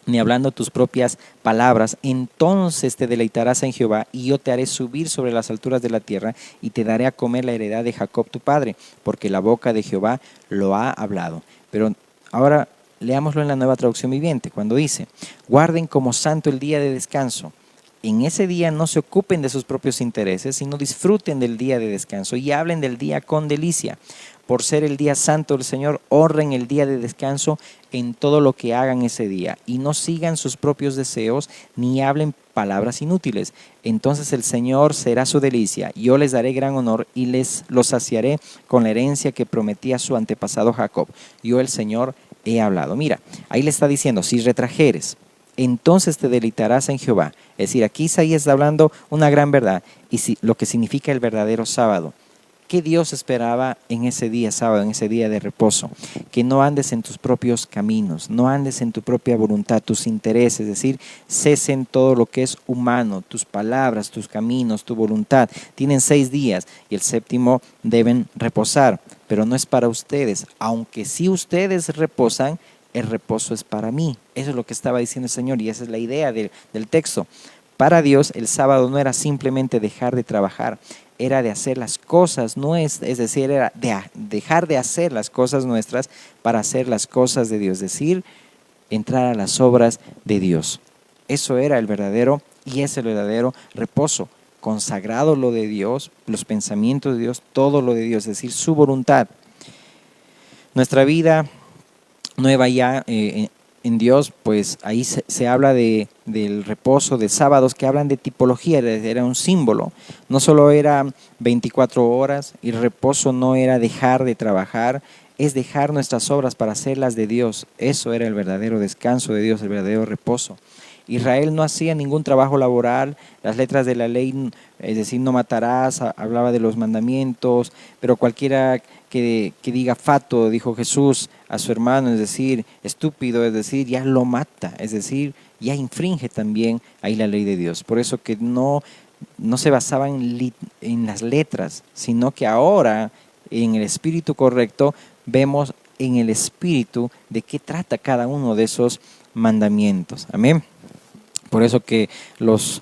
ni hablando tus propias palabras, entonces te deleitarás en Jehová, y yo te haré subir sobre las alturas de la tierra, y te daré a comer la heredad de Jacob tu padre, porque la boca de Jehová lo ha hablado. Pero ahora leámoslo en la Nueva Traducción Viviente, cuando dice, guarden como santo el día de descanso. En ese día no se ocupen de sus propios intereses, sino disfruten del día de descanso y hablen del día con delicia. Por ser el día santo del Señor, honren el día de descanso en todo lo que hagan ese día, y no sigan sus propios deseos, ni hablen palabras inútiles. Entonces el Señor será su delicia, yo les daré gran honor y los saciaré con la herencia que prometí a su antepasado Jacob. Yo el Señor he hablado. Mira, ahí le está diciendo, si retrajeres, entonces te deleitarás en Jehová. Es decir, aquí Isaías está hablando una gran verdad, y lo que significa el verdadero sábado. ¿Qué Dios esperaba en ese día sábado, en ese día de reposo? Que no andes en tus propios caminos, no andes en tu propia voluntad, tus intereses, es decir, cesen todo lo que es humano, tus palabras, tus caminos, tu voluntad. Tienen 6 días y el séptimo deben reposar, pero no es para ustedes. Aunque sí ustedes reposan, el reposo es para mí. Eso es lo que estaba diciendo el Señor, y esa es la idea del texto. Para Dios el sábado no era simplemente dejar de trabajar, era de hacer las cosas nuestras, es decir, era de dejar de hacer las cosas nuestras para hacer las cosas de Dios, es decir, entrar a las obras de Dios. Eso era el verdadero, y es el verdadero reposo, consagrado lo de Dios, los pensamientos de Dios, todo lo de Dios, es decir, su voluntad. Nuestra vida nueva ya en Dios, pues ahí se habla del reposo, de sábados, que hablan de tipología, era un símbolo. No solo era 24 horas, y el reposo no era dejar de trabajar, es dejar nuestras obras para hacerlas de Dios. Eso era el verdadero descanso de Dios, el verdadero reposo. Israel no hacía ningún trabajo laboral, las letras de la ley, es decir, no matarás, hablaba de los mandamientos, pero cualquiera que diga fato, dijo Jesús a su hermano, es decir, estúpido, es decir, ya lo mata, es decir, ya infringe también ahí la ley de Dios. Por eso que no se basaba en las letras, sino que ahora en el espíritu correcto vemos en el espíritu de qué trata cada uno de esos mandamientos. Amén. Por eso que los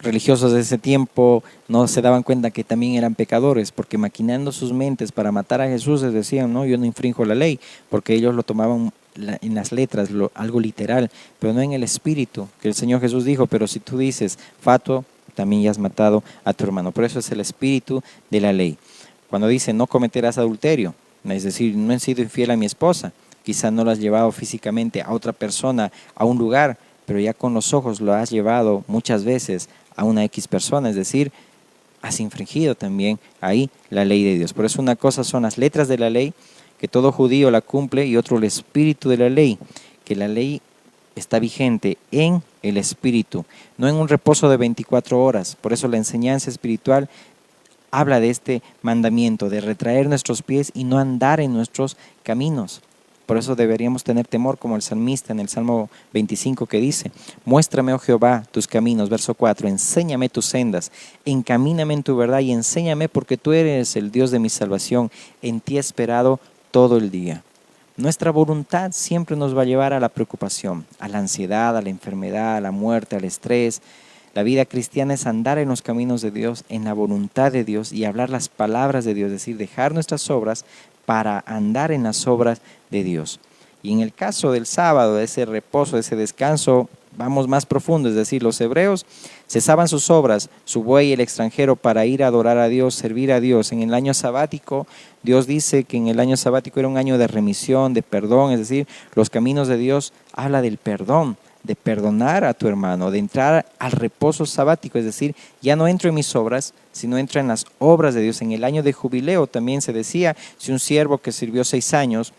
religiosos de ese tiempo no se daban cuenta que también eran pecadores, porque maquinando sus mentes para matar a Jesús les decían, no, yo no infrinjo la ley, porque ellos lo tomaban en las letras, algo literal, pero no en el espíritu, que el Señor Jesús dijo, pero si tú dices fatuo, también ya has matado a tu hermano. Por eso es el espíritu de la ley. Cuando dice no cometerás adulterio, es decir, no he sido infiel a mi esposa, quizá no lo has llevado físicamente a otra persona, a un lugar, pero ya con los ojos lo has llevado muchas veces a una X persona, es decir, has infringido también ahí la ley de Dios. Por eso una cosa son las letras de la ley, que todo judío la cumple, y otro el espíritu de la ley, que la ley está vigente en el espíritu, no en un reposo de 24 horas. Por eso la enseñanza espiritual habla de este mandamiento, de retraer nuestros pies y no andar en nuestros caminos. Por eso deberíamos tener temor, como el salmista en el Salmo 25 que dice, muéstrame, oh Jehová, tus caminos, verso 4, enséñame tus sendas, encamíname en tu verdad y enséñame porque tú eres el Dios de mi salvación, en ti he esperado todo el día. Nuestra voluntad siempre nos va a llevar a la preocupación, a la ansiedad, a la enfermedad, a la muerte, al estrés. La vida cristiana es andar en los caminos de Dios, en la voluntad de Dios y hablar las palabras de Dios, es decir, dejar nuestras obras para andar en las obras de Dios. Y en el caso del sábado, de ese reposo, de ese descanso, vamos más profundo, es decir, los hebreos cesaban sus obras, su buey, el extranjero, para ir a adorar a Dios, servir a Dios. En el año sabático, Dios dice que en el año sabático era un año de remisión, de perdón, es decir, los caminos de Dios habla del perdón, de perdonar a tu hermano, de entrar al reposo sabático, es decir, ya no entro en mis obras, sino entro en las obras de Dios. En el año de jubileo también se decía, si un siervo que sirvió 6 años,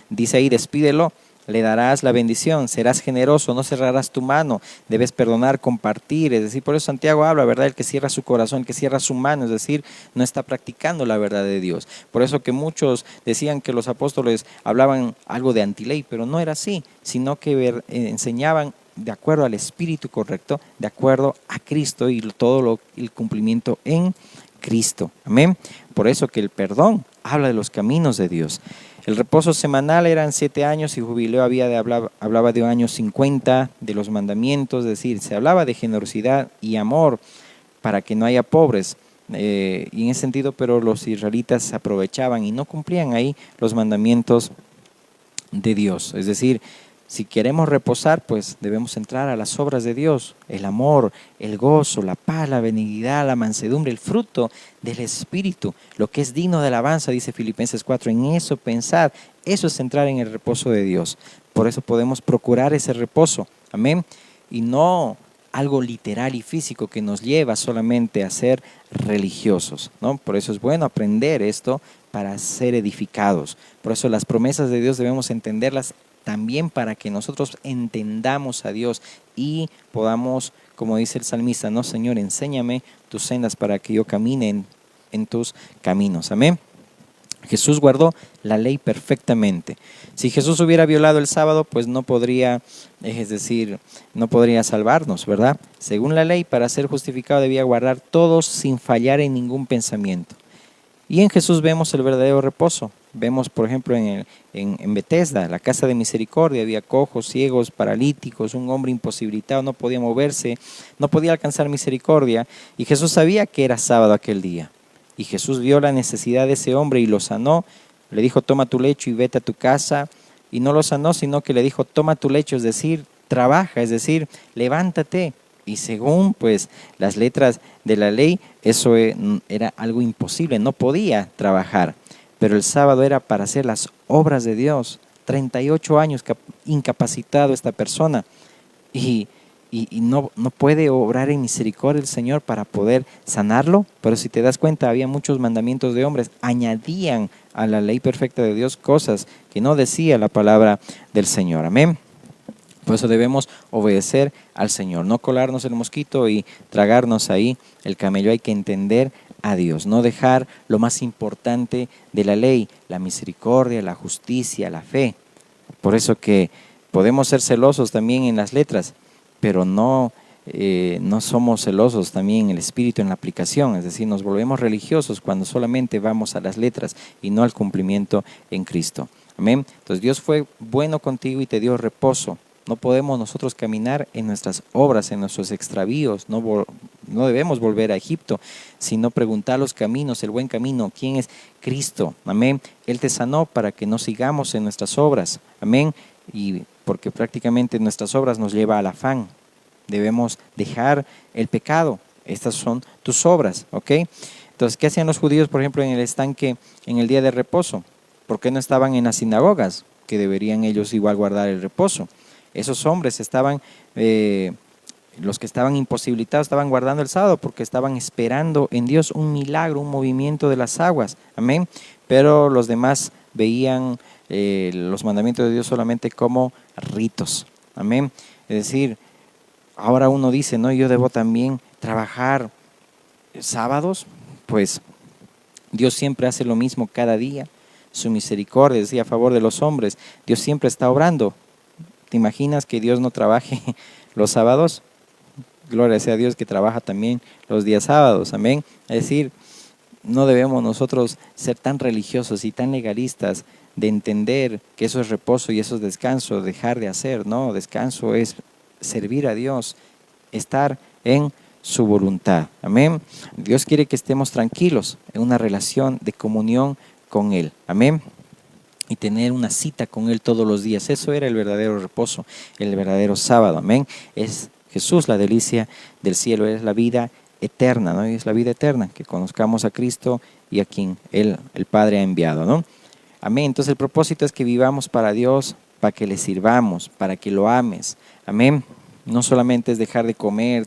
dice ahí, despídelo, le darás la bendición, serás generoso, no cerrarás tu mano, debes perdonar, compartir, es decir, por eso Santiago habla, ¿verdad? El que cierra su corazón, el que cierra su mano, es decir, no está practicando la verdad de Dios. Por eso que muchos decían que los apóstoles hablaban algo de antiley, pero no era así, sino que enseñaban de acuerdo al espíritu correcto, de acuerdo a Cristo y todo el cumplimiento en Cristo. Amén. Por eso que el perdón habla de los caminos de Dios. El reposo semanal eran 7 años y jubileo hablaba de un año 50 de los mandamientos, es decir, se hablaba de generosidad y amor para que no haya pobres. Y en ese sentido, pero los israelitas aprovechaban y no cumplían ahí los mandamientos de Dios. Es decir, si queremos reposar, pues debemos entrar a las obras de Dios, el amor, el gozo, la paz, la benignidad, la mansedumbre, el fruto del Espíritu, lo que es digno de alabanza, dice Filipenses 4, en eso pensar, eso es entrar en el reposo de Dios. Por eso podemos procurar ese reposo, amén, y no algo literal y físico que nos lleva solamente a ser religiosos, ¿no? Por eso es bueno aprender esto para ser edificados. Por eso las promesas de Dios debemos entenderlas también para que nosotros entendamos a Dios y podamos, como dice el salmista, no, Señor, enséñame tus sendas para que yo camine en tus caminos. Amén. Jesús guardó la ley perfectamente. Si Jesús hubiera violado el sábado, pues no podría, es decir, no podría salvarnos, ¿verdad? Según la ley, para ser justificado debía guardar todos sin fallar en ningún pensamiento. Y en Jesús vemos el verdadero reposo. Vemos, por ejemplo, en Betesda, la casa de misericordia, había cojos, ciegos, paralíticos, un hombre imposibilitado, no podía moverse, no podía alcanzar misericordia. Y Jesús sabía que era sábado aquel día. Y Jesús vio la necesidad de ese hombre y lo sanó. Le dijo, toma tu lecho y vete a tu casa. Y no lo sanó, sino que le dijo, toma tu lecho, es decir, trabaja, es decir, levántate. Y según pues las letras de la ley, eso era algo imposible, no podía trabajar. Pero el sábado era para hacer las obras de Dios. 38 años incapacitado esta persona y, y no puede obrar en misericordia el Señor para poder sanarlo. Pero si te das cuenta, había muchos mandamientos de hombres, añadían a la ley perfecta de Dios cosas que no decía la palabra del Señor. Amén. Por eso debemos obedecer al Señor, no colarnos el mosquito y tragarnos ahí el camello. Hay que entender a Dios, no dejar lo más importante de la ley, la misericordia, la justicia, la fe. Por eso que podemos ser celosos también en las letras, pero no somos celosos también en el espíritu, en la aplicación. Es decir, nos volvemos religiosos cuando solamente vamos a las letras y no al cumplimiento en Cristo. Amén. Entonces Dios fue bueno contigo y te dio reposo. No podemos nosotros caminar en nuestras obras, en nuestros extravíos. No debemos volver a Egipto, sino preguntar los caminos, el buen camino. ¿Quién es Cristo? Amén. Él te sanó para que no sigamos en nuestras obras. Amén. Y porque prácticamente nuestras obras nos lleva al afán. Debemos dejar el pecado. Estas son tus obras, ¿ok? Entonces, ¿qué hacían los judíos, por ejemplo, en el estanque en el día de reposo? ¿Por qué no estaban en las sinagogas? Que deberían ellos igual guardar el reposo. Esos hombres estaban, los que estaban imposibilitados, estaban guardando el sábado porque estaban esperando en Dios un milagro, un movimiento de las aguas. Amén. Pero los demás veían los mandamientos de Dios solamente como ritos. Amén. Es decir, ahora uno dice, no, yo debo también trabajar sábados. Pues Dios siempre hace lo mismo cada día. Su misericordia es a favor de los hombres. Dios siempre está obrando. ¿Te imaginas que Dios no trabaje los sábados? Gloria sea a Dios que trabaja también los días sábados. Amén. Es decir, no debemos nosotros ser tan religiosos y tan legalistas de entender que eso es reposo y eso es descanso, dejar de hacer. No, descanso es servir a Dios, estar en su voluntad. Amén. Dios quiere que estemos tranquilos en una relación de comunión con Él. Amén. Y tener una cita con Él todos los días. Eso era el verdadero reposo, el verdadero sábado. Amén. Es Jesús la delicia del cielo, es la vida eterna, ¿no? Y es la vida eterna, que conozcamos a Cristo y a quien Él, el Padre, ha enviado, ¿no? Amén. Entonces el propósito es que vivamos para Dios, para que le sirvamos, para que lo ames. Amén. No solamente es dejar de comer,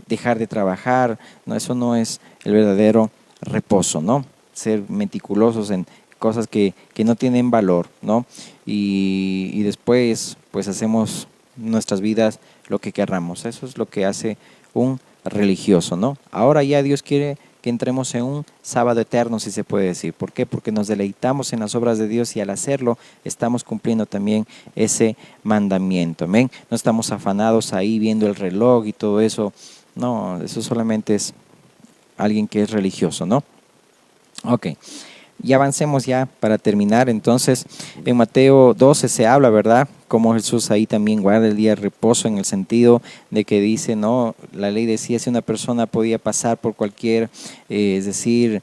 dejar de trabajar, no, eso no es el verdadero reposo, ¿no? Ser meticulosos en cosas que no tienen valor, ¿no? Y después pues hacemos nuestras vidas lo que querramos. Eso es lo que hace un religioso, ¿no? Ahora ya Dios quiere que entremos en un sábado eterno, si se puede decir. ¿Por qué? Porque nos deleitamos en las obras de Dios y al hacerlo estamos cumpliendo también ese mandamiento. ¿Amén? No estamos afanados ahí viendo el reloj y todo eso. No, eso solamente es alguien que es religioso, ¿no? Ok. Y avancemos ya para terminar. Entonces, en Mateo 12 se habla, ¿verdad? Cómo Jesús ahí también guarda el día de reposo, en el sentido de que dice, no, la ley decía si una persona podía pasar por cualquier, es decir,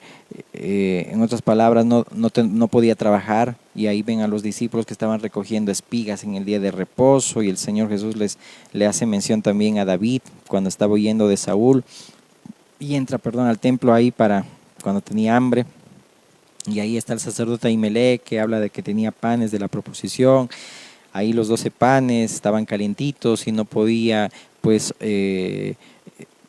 en otras palabras, no podía trabajar. Y ahí ven a los discípulos que estaban recogiendo espigas en el día de reposo, y el Señor Jesús le hace mención también a David cuando estaba huyendo de Saúl y entra, al templo ahí para cuando tenía hambre. Y ahí está el sacerdote Ahimelech, que habla de que tenía panes de la proposición. Ahí los 12 panes estaban calientitos y no podía pues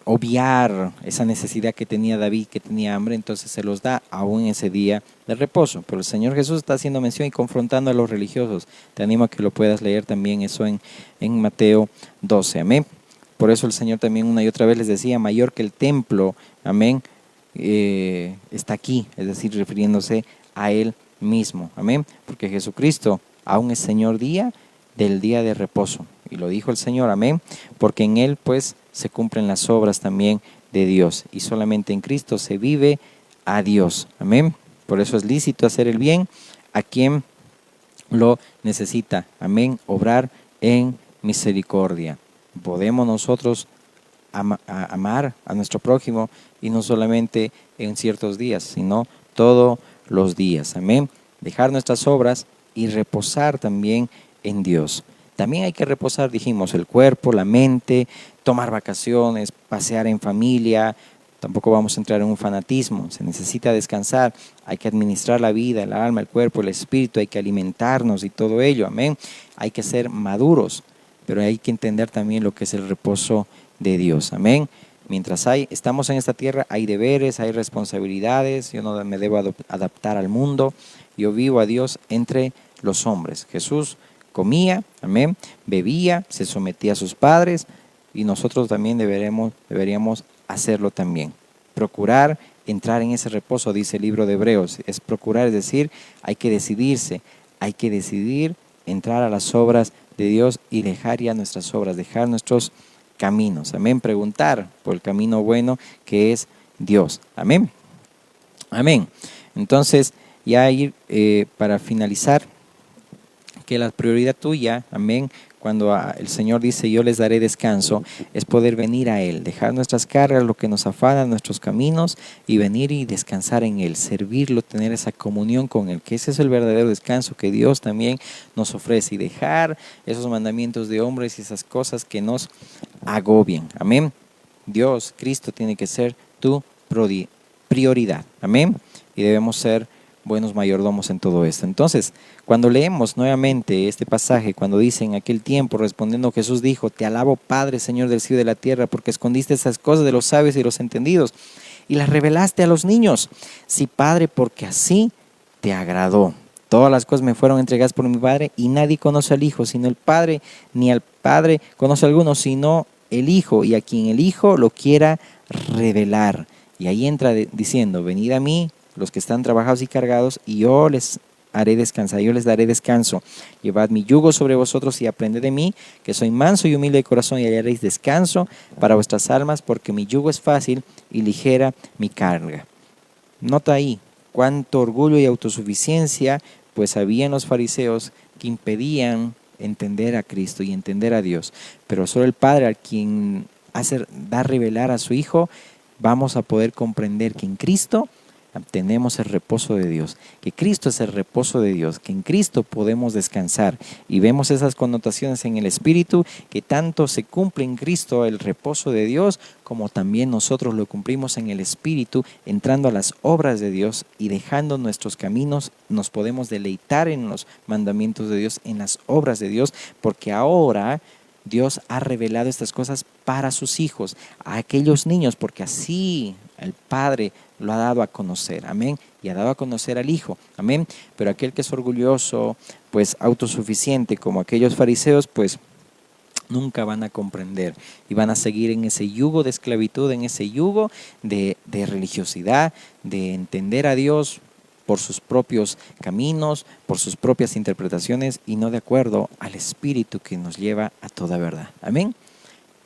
obviar esa necesidad que tenía David, que tenía hambre. Entonces se los da aún ese día de reposo. Pero el Señor Jesús está haciendo mención y confrontando a los religiosos. Te animo a que lo puedas leer también eso en Mateo 12. Amén. Por eso el Señor también una y otra vez les decía, mayor que el templo. Amén. Está aquí, es decir, refiriéndose a Él mismo. Amén. Porque Jesucristo aún es Señor del día de reposo. Y lo dijo el Señor, amén. Porque en Él pues se cumplen las obras también de Dios. Y solamente en Cristo se vive a Dios. Amén. Por eso es lícito hacer el bien a quien lo necesita. Amén. Obrar en misericordia. Podemos nosotros amar a nuestro prójimo, y no solamente en ciertos días, sino todos los días. Amén. Dejar nuestras obras y reposar también en Dios. También hay que reposar, dijimos, el cuerpo, la mente, tomar vacaciones, pasear en familia, tampoco vamos a entrar en un fanatismo. Se necesita descansar, hay que administrar la vida, el alma, el cuerpo, el espíritu, hay que alimentarnos y todo ello, amén. Hay que ser maduros, pero hay que entender también lo que es el reposo de Dios, amén. Mientras estamos en esta tierra, hay deberes, hay responsabilidades. Yo no me debo adaptar al mundo. Yo vivo a Dios entre los hombres. Jesús comía, amén, bebía, se sometía a sus padres, y nosotros también deberíamos hacerlo también. Procurar entrar en ese reposo, dice el libro de Hebreos. Es procurar, es decir, hay que decidirse, hay que decidir entrar a las obras de Dios y dejar ya nuestras obras, dejar nuestros caminos, amén, preguntar por el camino bueno que es Dios, amén, amén. Entonces, ya ir para finalizar, que la prioridad tuya, amén, cuando el Señor dice yo les daré descanso, es poder venir a Él, dejar nuestras cargas, lo que nos afana, nuestros caminos, y venir y descansar en Él, servirlo, tener esa comunión con Él, que ese es el verdadero descanso que Dios también nos ofrece, y dejar esos mandamientos de hombres y esas cosas que nos agobian, amén. Dios, Cristo tiene que ser tu prioridad, amén, y debemos ser buenos mayordomos en todo esto. Entonces, cuando leemos nuevamente este pasaje, cuando dice en aquel tiempo, respondiendo Jesús dijo, te alabo Padre, Señor del cielo y de la tierra, porque escondiste esas cosas de los sabios y los entendidos, y las revelaste a los niños. Sí, Padre, porque así te agradó. Todas las cosas me fueron entregadas por mi Padre, y nadie conoce al Hijo, sino el Padre, ni al Padre conoce a alguno, sino el Hijo, y a quien el Hijo lo quiera revelar. Y ahí entra diciendo, venid a mí, los que están trabajados y cargados, y yo les haré descansar, yo les daré descanso. Llevad mi yugo sobre vosotros y aprended de mí, que soy manso y humilde de corazón, y hallaréis descanso para vuestras almas, porque mi yugo es fácil y ligera mi carga. Nota ahí cuánto orgullo y autosuficiencia pues había en los fariseos que impedían entender a Cristo y entender a Dios. Pero solo el Padre, al quien da revelar a su Hijo, vamos a poder comprender que en Cristo tenemos el reposo de Dios, que Cristo es el reposo de Dios, que en Cristo podemos descansar, y vemos esas connotaciones en el Espíritu, que tanto se cumple en Cristo el reposo de Dios, como también nosotros lo cumplimos en el Espíritu, entrando a las obras de Dios y dejando nuestros caminos. Nos podemos deleitar en los mandamientos de Dios, en las obras de Dios, porque ahora Dios ha revelado estas cosas para sus hijos, a aquellos niños, porque así el Padre lo ha dado a conocer, amén, y ha dado a conocer al Hijo, amén. Pero aquel que es orgulloso, pues autosuficiente, como aquellos fariseos, pues nunca van a comprender y van a seguir en ese yugo de esclavitud, en ese yugo de religiosidad, de entender a Dios por sus propios caminos, por sus propias interpretaciones, y no de acuerdo al Espíritu que nos lleva a toda verdad. Amén.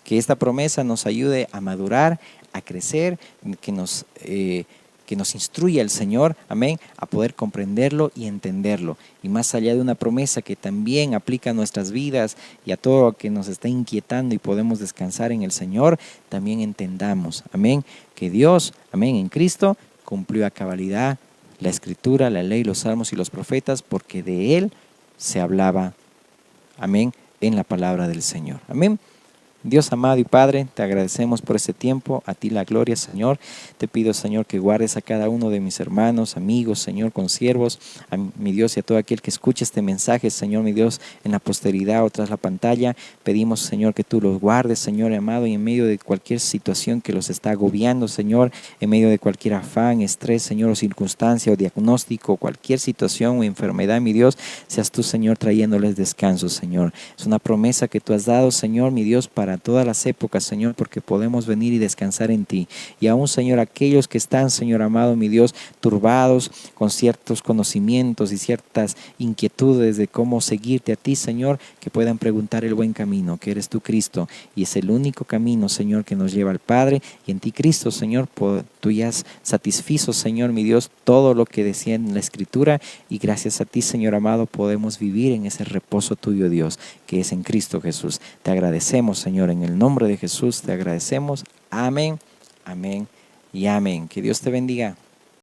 Que esta promesa nos ayude a madurar, a crecer, que nos instruya el Señor, amén, a poder comprenderlo y entenderlo. Y más allá de una promesa que también aplica a nuestras vidas y a todo lo que nos está inquietando y podemos descansar en el Señor, también entendamos, amén, que Dios, amén, en Cristo cumplió a cabalidad la Escritura, la ley, los salmos y los profetas, porque de Él se hablaba, amén, en la palabra del Señor, amén. Dios amado y Padre, te agradecemos por este tiempo, a ti la gloria, Señor. Te pido, Señor, que guardes a cada uno de mis hermanos, amigos, Señor, consiervos, a mi Dios, y a todo aquel que escuche este mensaje, Señor, mi Dios, en la posteridad o tras la pantalla. Pedimos, Señor, que tú los guardes, Señor amado, y en medio de cualquier situación que los está agobiando, Señor, en medio de cualquier afán, estrés, Señor, o circunstancia, o diagnóstico, cualquier situación o enfermedad, mi Dios, seas tú, Señor, trayéndoles descanso, Señor. Es una promesa que tú has dado, Señor, mi Dios, para todas las épocas, Señor, porque podemos venir y descansar en ti. Y aún, Señor, aquellos que están, Señor amado, mi Dios, turbados con ciertos conocimientos y ciertas inquietudes de cómo seguirte a ti, Señor, que puedan preguntar el buen camino, que eres tú, Cristo, y es el único camino, Señor, que nos lleva al Padre. Y en ti, Cristo, Señor, tú ya has satisfizo, Señor, mi Dios, todo lo que decía en la Escritura, y gracias a ti, Señor amado, podemos vivir en ese reposo tuyo, Dios, que es en Cristo Jesús. Te agradecemos, Señor, en el nombre de Jesús te agradecemos. Amén, amén y amén. Que Dios te bendiga.